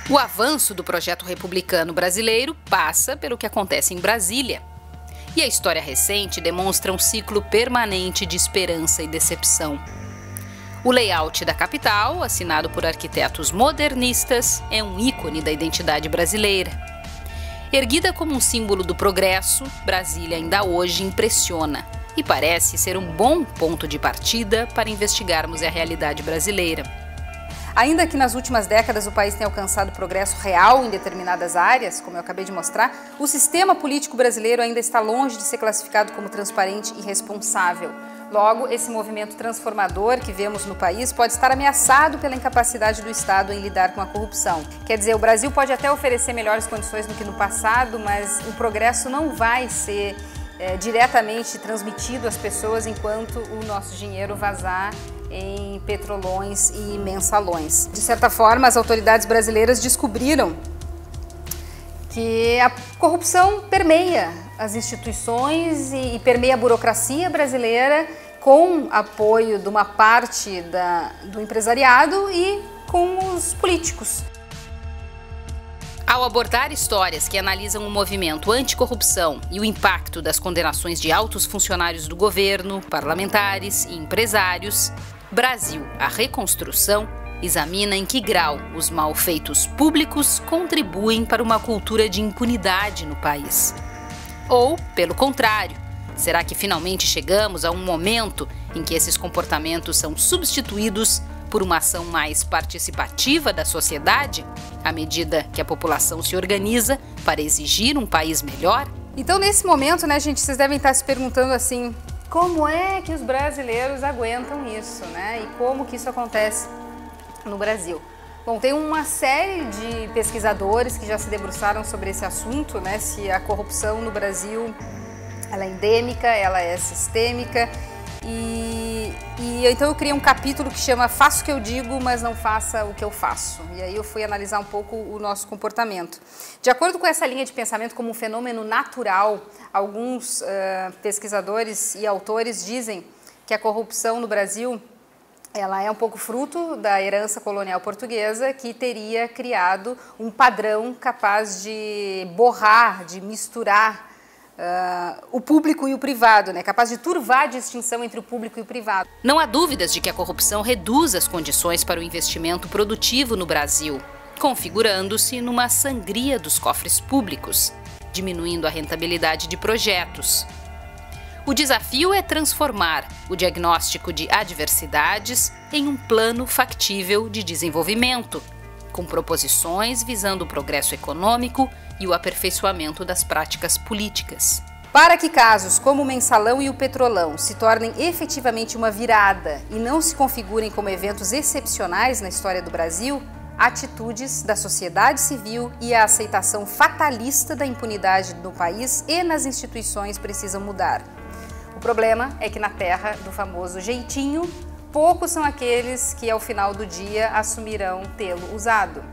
O avanço do projeto republicano brasileiro passa pelo que acontece em Brasília. E a história recente demonstra um ciclo permanente de esperança e decepção. O layout da capital, assinado por arquitetos modernistas, é um ícone da identidade brasileira. Erguida como um símbolo do progresso, Brasília ainda hoje impressiona e parece ser um bom ponto de partida para investigarmos a realidade brasileira. Ainda que nas últimas décadas o país tenha alcançado progresso real em determinadas áreas, como eu acabei de mostrar, o sistema político brasileiro ainda está longe de ser classificado como transparente e responsável. Logo, esse movimento transformador que vemos no país pode estar ameaçado pela incapacidade do Estado em lidar com a corrupção. Quer dizer, o Brasil pode até oferecer melhores condições do que no passado, mas o progresso não vai ser diretamente transmitido às pessoas enquanto o nosso dinheiro vazar em petrolões e mensalões. De certa forma, as autoridades brasileiras descobriram que a corrupção permeia as instituições e permeia a burocracia brasileira com apoio de uma parte do empresariado e com os políticos. Ao abordar histórias que analisam o movimento anticorrupção e o impacto das condenações de altos funcionários do governo, parlamentares e empresários, Brasil, a Reconstrução examina em que grau os malfeitos públicos contribuem para uma cultura de impunidade no país. Ou, pelo contrário, será que finalmente chegamos a um momento em que esses comportamentos são substituídos por uma ação mais participativa da sociedade, à medida que a população se organiza para exigir um país melhor? Então, nesse momento, né, gente, vocês devem estar se perguntando assim, como é que os brasileiros aguentam isso, né? E como que isso acontece no Brasil? Bom, tem uma série de pesquisadores que já se debruçaram sobre esse assunto, né? Se a corrupção no Brasil ela é endêmica, ela é sistêmica. E então eu criei um capítulo que chama Faça o que eu digo, mas não faça o que eu faço. E aí eu fui analisar um pouco o nosso comportamento. De acordo com essa linha de pensamento como um fenômeno natural, alguns pesquisadores e autores dizem que a corrupção no Brasil ela é um pouco fruto da herança colonial portuguesa, que teria criado um padrão capaz de borrar, de misturar o público e o privado, né? Capaz de turvar a distinção entre o público e o privado. Não há dúvidas de que a corrupção reduz as condições para o investimento produtivo no Brasil, configurando-se numa sangria dos cofres públicos, diminuindo a rentabilidade de projetos. O desafio é transformar o diagnóstico de adversidades em um plano factível de desenvolvimento, com proposições visando o progresso econômico e o aperfeiçoamento das práticas políticas. Para que casos como o mensalão e o petrolão se tornem efetivamente uma virada e não se configurem como eventos excepcionais na história do Brasil, atitudes da sociedade civil e a aceitação fatalista da impunidade no país e nas instituições precisam mudar. O problema é que na terra do famoso jeitinho, poucos são aqueles que ao final do dia assumirão tê-lo usado.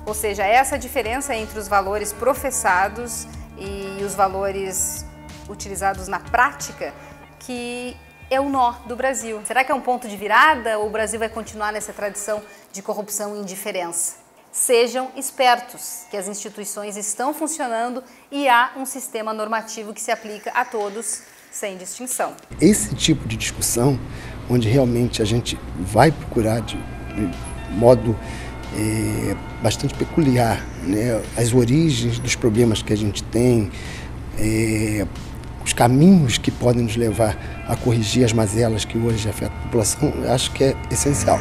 Ou seja, essa diferença entre os valores professados e os valores utilizados na prática que é o nó do Brasil. Será que é um ponto de virada ou o Brasil vai continuar nessa tradição de corrupção e indiferença? Sejam espertos, que as instituições estão funcionando e há um sistema normativo que se aplica a todos sem distinção. Esse tipo de discussão, onde realmente a gente vai procurar de modo bastante peculiar, né, as origens dos problemas que a gente tem, os caminhos que podem nos levar a corrigir as mazelas que hoje afetam a população, eu acho que é essencial.